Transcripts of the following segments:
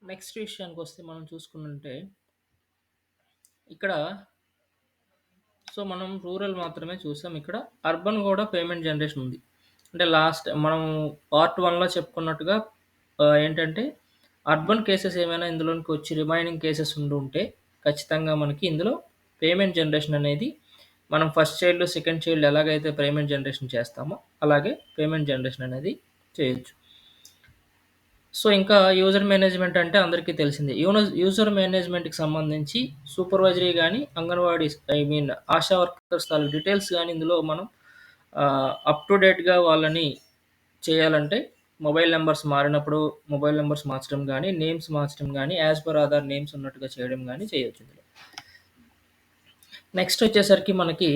Next విషయానికొస్తే మనం చూసుకునుంటే ఇక్కడ మనం రూరల్ మాత్రమే చూసాం. ఇక్కడ అర్బన్ గూడా పేమెంట్ జనరేషన్ ఉంది. అంటే లాస్ట్ మనం పార్ట్ 1లో చెప్పుకున్నట్టుగా ఏంటంటే అర్బన్ కేసెస్ ఏమైనా ఇందులోనికి వచ్చి రిమైనింగ్ కేసెస్ ఉండుంటే ఖచ్చితంగా మనకి ఇందులో పేమెంట్ జనరేషన్ అనేది మనం ఫస్ట్ చైల్డ్, సెకండ్ చైల్డ్ ఎలాగైతే పేమెంట్ జనరేషన్ చేస్తామో అలాగే పేమెంట్ జనరేషన్ అనేది చేయొచ్చు. ఇంకా యూజర్ మేనేజ్‌మెంట్ అంటే అందరికీ తెలిసిందే. యూజర్ మేనేజ్‌మెంట్‌కి సంబంధించి సూపర్వైజరీ గాని, అంగన్‌వాడీస్ ఆశా వర్కర్స్ తాలూకు డీటెయిల్స్ గాని ఇందులో మనం అప్ టు డేట్‌గా వాళ్ళని చేయాలంటే మొబైల్ నంబర్స్ మారినప్పుడు మొబైల్ నంబర్స్ మార్చడం గాని, నేమ్స్ మార్చడం గాని, యాస్ పర్ ఆధార్ నేమ్స్ ఉన్నట్టుగా చేయడం గాని చేయొచ్చు ఇందులో. నెక్స్ట్ వచ్చేసరికి మనకి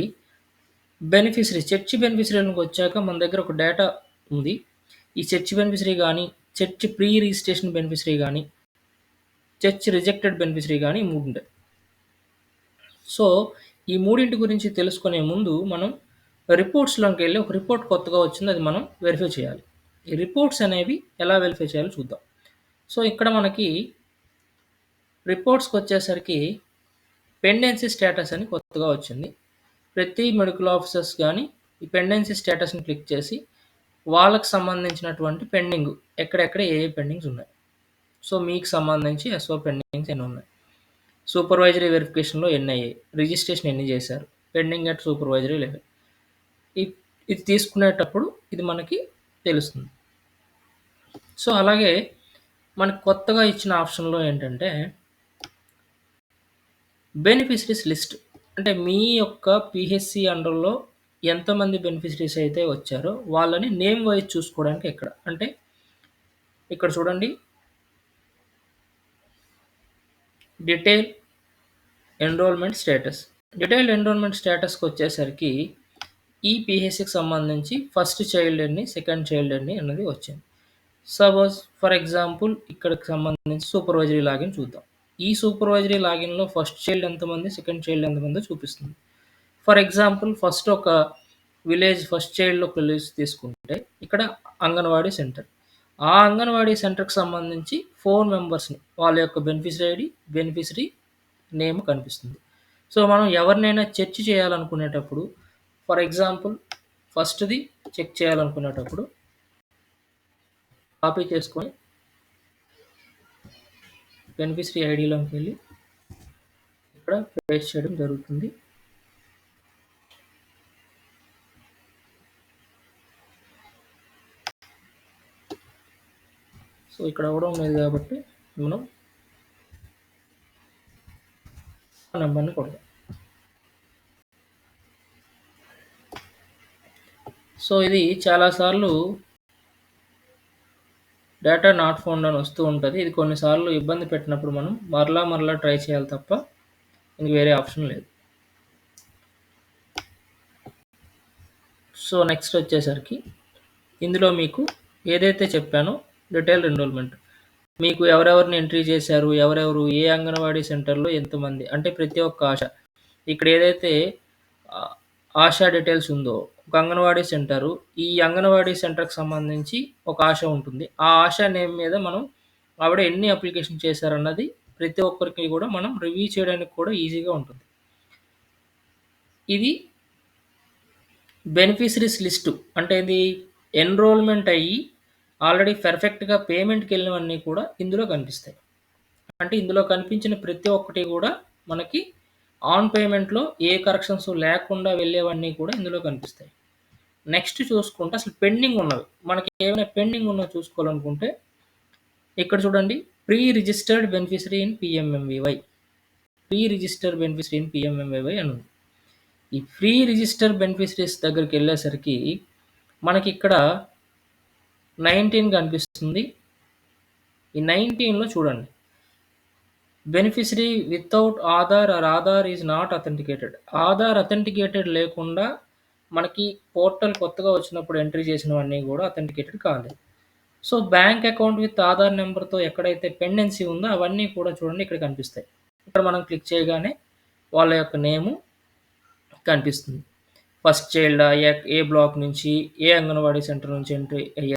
చర్చ్ బెనిఫిషరీ‌లకొచ్చాక మన దగ్గర ఒక డేటా ఉంది. ఈ చర్చ్ బెనిఫిషరీ గాని, చర్చ్ ప్రీ రిజిస్ట్రేషన్ బెనిఫిషరీ గాని, చర్చ్ రిజెక్టెడ్ బెనిఫిషరీ గాని ఈ 3 ఉంటాయి. ఈ మూడింటి గురించి తెలుసుకునే ముందు మనం రిపోర్ట్స్‌లోకెళ్ళి ఒక రిపోర్ట్ కొత్తగా వచ్చింది. అది మనం వెరిఫై చేయాలి. ఈ రిపోర్ట్స్ అనేవి ఎలా వెరిఫై చేయాలో చూద్దాం. ఇక్కడ మనకి రిపోర్ట్స్‌కొచ్చేసరికి పెండెన్సీ స్టేటస్ అని కొత్తగా వచ్చింది. ప్రతి మెడికల్ ఆఫీసర్స్ గాని ఈ పెండెన్సీ స్టేటస్‌ని క్లిక్ చేసి వాళ్ళకి సంబంధించినటువంటి పెండింగ్ ఎక్కడెక్కడ ఏ పెండింగ్స్ ఉన్నాయి. మీకు సంబంధించి ఎస్ఓ పెండింగ్స్ ఎన్నున్నాయి. సూపర్వైజరీ వెరిఫికేషన్‌లో ఎన్నయ్యాయి. రిజిస్ట్రేషన్ ఎన్ని చేశారు. Pending at supervisory level. ఇది తీసుకునేటప్పుడు ఇది మనకి తెలుస్తుంది. అలాగే మనకు కొత్తగా ఇచ్చిన ఆప్షన్‌లో ఏంటంటే బెనిఫిషరీస్ లిస్ట్. అంటే మీ యొక్క పీహెచ్‌సీ అండర్‌లో ఎంతమంది బెనిఫిషరీస్ అయితే వచ్చారో వాళ్ళని నేమ్ వైస్ చూసుకోవడానికి అంటే ఇక్కడ చూడండి. Detail enrolment status. Detailed enrolment స్టేటస్‌కొచ్చేసరికి ఈ పీహెచ్‌సీకి సంబంధించి ఫస్ట్ చైల్డ్ ఎన్ని, సెకండ్ చైల్డ్ ఎన్ని అన్నది వచ్చింది. సపోజ్ ఫర్ ఎగ్జాంపుల్ ఇక్కడికి సంబంధించి సూపర్వైజరీ లాగిన్ చూద్దాం. ఈ సూపర్వైజరీ లాగిన్‌లో ఫస్ట్ చైల్డ్ ఎంతమంది, సెకండ్ చైల్డ్ ఎంతమందో చూపిస్తుంది. ఫర్ ఎగ్జాంపుల్ ఒక విలేజ్ ఫస్ట్ చైల్డ్ ఒక విలేజ్ తీసుకుంటే ఇక్కడ అంగన్వాడీ సెంటర్. ఆ అంగన్వాడీ సెంటర్‌కి సంబంధించి 4 మెంబర్స్‌ని వాళ్ళ యొక్క బెనిఫిషరీ ఐడీ, బెనిఫిషరీ నేమ్ కనిపిస్తుంది. మనం ఎవరినైనా చెక్ చేయాలనుకునేటప్పుడు ఫర్ ఎగ్జాంపుల్ ఫస్ట్‌ది చెక్ చేయాలనుకునేటప్పుడు కాపీ చేసుకొని బెనిఫిషరీ ఐడీలోకి వెళ్ళి ఇక్కడ పేస్ట్ చేయడం జరుగుతుంది. ఇక్కడ అవ్వడం లేదు కాబట్టి మనం నెంబర్ని కొడదాం. ఇది చాలాసార్లు డేటా నాట్ ఫౌండ్ అని వస్తూ ఉంటుంది. ఇది కొన్నిసార్లు ఇబ్బంది పెట్టినప్పుడు మనం మరలా ట్రై చేయాలి తప్ప ఇంక వేరే ఆప్షన్ లేదు. నెక్స్ట్ వచ్చేసరికి ఇందులో మీకు ఏదైతే చెప్పానో డీటెయిల్డ్ ఎన్రోల్‌మెంట్. మీకు ఎవరెవరిని ఎంట్రీ చేశారు, ఎవరెవరు ఏ అంగన్వాడీ సెంటర్‌లో ఎంతమంది అంటే ప్రతి ఒక్క ఆశ. ఇక్కడ ఏదైతే ఆశా డీటెయిల్స్ ఉందో ఒక అంగన్వాడీ సెంటరు, ఈ అంగన్వాడీ సెంటర్‌కి సంబంధించి ఒక ఆశ ఉంటుంది. ఆ ఆశా నేమ్ మీద మనం ఆవిడ ఎన్ని అప్లికేషన్ చేశారన్నది ప్రతి ఒక్కరికి కూడా మనం రివ్యూ చేయడానికి కూడా ఈజీగా ఉంటుంది. ఇది బెనిఫిషరీస్ లిస్టు. అంటే ఇది ఎన్రోల్‌మెంట్ అయ్యి ఆల్రెడీ పర్ఫెక్ట్‌గా పేమెంట్‌కెళ్ళినవన్నీ కూడా ఇందులో కనిపిస్తాయి. అంటే ఇందులో కనిపించిన ప్రతి ఒక్కటి కూడా మనకి ఆన్ పేమెంట్‌లో ఏ కరెక్షన్స్ లేకుండా వెళ్ళేవన్నీ కూడా ఇందులో కనిపిస్తాయి. నెక్స్ట్ చూసుకుంటే అసలు పెండింగ్ ఉన్నవి. మనకి ఏమైనా పెండింగ్ ఉన్నవి చూసుకోవాలనుకుంటే ఇక్కడ చూడండి pre registered beneficiary in PMMVY. Pre registered beneficiary in PMMVY అని ఉంది. ఈ ప్రీ రిజిస్టర్ బెనిఫిషరీస్ దగ్గరికి వెళ్ళేసరికి మనకి ఇక్కడ 19 కనిపిస్తుంది. ఈ 19లో చూడండి beneficiary without Aadhaar or Aadhaar is not authenticated. Aadhaar authenticated లేకుండా మనకి పోర్టల్ కొత్తగా వచ్చినప్పుడు ఎంట్రీ చేసినవన్నీ కూడా అథెంటికేటెడ్ కాలేదు. బ్యాంక్ అకౌంట్ విత్ ఆధార్ నెంబర్‌తో ఎక్కడైతే పెండెన్సీ ఉందో అవన్నీ కూడా చూడండి ఇక్కడ కనిపిస్తాయి. ఇక్కడ మనం క్లిక్ చేయగానే వాళ్ళ యొక్క నేము కనిపిస్తుంది. ఫస్ట్ చైల్డా, ఏ బ్లాక్ నుంచి, ఏ అంగన్వాడీ సెంటర్ నుంచి ఎంట్రీ అయ్యారు